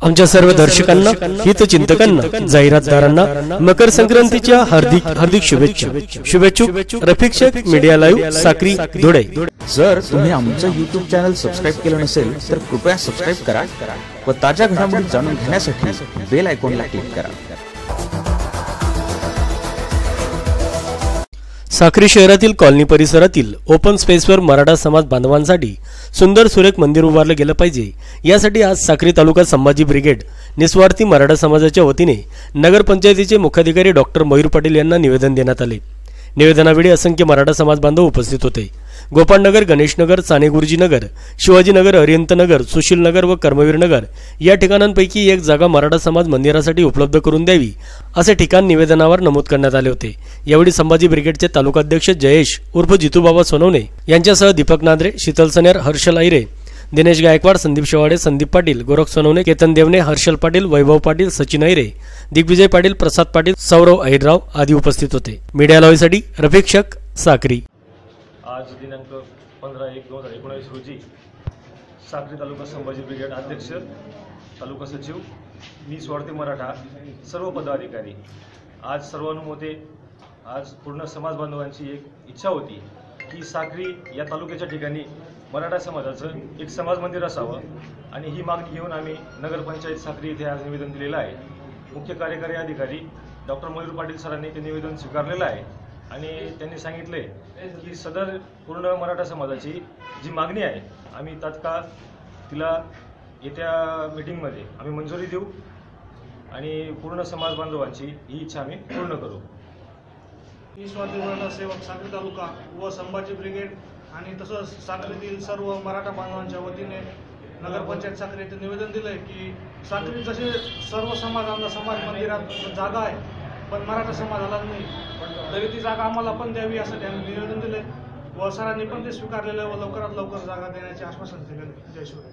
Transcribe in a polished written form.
आमच्या सर्व दर्शकांना, हितचिंतकांना, जाहिरातदारांना मकर संक्रांतीच्या हार्दिक शुभेच्छा। शुभेच्छुक रफिक शेख, मीडिया लाईव्ह, साक्री, धुळे। जर तुम्ही आमचं YouTube चॅनल सबस्क्राइब केलं नसेल तर कृपया सबस्क्राइब करा व ताज्या घडामोडी जाणून घेण्यासाठी बेल आयकॉनला क्लिक करा। साक्री शहरातील कॉलनी परिसरातील ओपन स्पेसवर मराठा समाज बांधवांसाठी सुंदर सुरेख मंदिर उभारलं गेलं पाहिजे, यासाठी आज साक्री तालुका संभाजी ब्रिगेड निस्वार्थी मराठा समाजाच्या वतीने नगरपंचायतीचे मुख्याधिकारी डॉक्टर मयूर पाटील यांना निवेदन देण्यात आले। निवेदनावेळी असंख्य मराठा समाज बांधव उपस्थित होते। गोपाळनगर, गणेशनगर, सानेगुरुजीनगर, शिवाजीनगर, अरिहंतनगर, सुशीलनगर व कर्मवीरनगर या ठिकाणांपैकी एक जागा मराठा समाज मंदिरासाठी उपलब्ध करून द्यावी, असे ठिकाण निवेदनावर नमूद करण्यात आले होते। यावेळी संभाजी ब्रिगेडचे तालुकाध्यक्ष जयेश उर्फ जितूबाबा सोनवणे यांच्यासह दीपक नांद्रे, शीतल सनेर, हर्षल आयरे, दिनेश गायकवाड, संदीप शेवाडे, संदीप पाटील, गोरख सोनवणे, केतन देवणे, हर्षल पाटील, वैभव पाटील, सचिन ऐरे, दिग्विजय पाटील, प्रसाद पाटील, सौरव अहिरराव आदी उपस्थित होते। मीडिया लाईव्हसाठी रफिक शेख, साक्री। आज दिनांक 15/1/2019 रोजी साक्री तालुका संभाजी ब्रिगेड अध्यक्ष, तालुका सचिव, निस्वार्थी मराठा, सर्व पदाधिकारी, आज सर्वानुमते आज पूर्ण समाज बांधवांची एक इच्छा होती की साक्री या तालुक्याच्या ठिकाणी मराठा समाजाचं एक समाज मंदिर असावं आणि ही मागणी घेऊन आम्ही नगरपंचायत साक्री इथे आज निवेदन दिलेलं आहे। मुख्य कार्यकारी अधिकारी डॉक्टर मयूर पाटील सरांनी ते निवेदन स्वीकारलेलं आहे आणि त्यांनी सांगितले की सदर पूर्ण मराठा समाजाची जी मागणी आहे आम्ही तात्काळ तिला येत्या मीटिंगमध्ये आम्ही मंजुरी देऊ आणि पूर्ण समाज बांधवांची ही इच्छा आम्ही पूर्ण करू। निस्वार्थी मराठा सेवक साक्री तालुका व संभाजी ब्रिगेड आणि तसंच साक्रीतील सर्व मराठा बांधवांच्या वतीने नगरपंचायत साक्री येथे निवेदन दिलं आहे की साक्री जसे सर्व समाजांना समाज मंदिरात जागा आहे पण मराठा समाजाला नाही, तरी ती जागा आम्हाला पण द्यावी असं त्यांनी निवेदन दिले व सरांनी पण ते स्वीकारलेलं व लवकरात लवकर जागा देण्याचे आश्वासन दिले। जय शिवराय।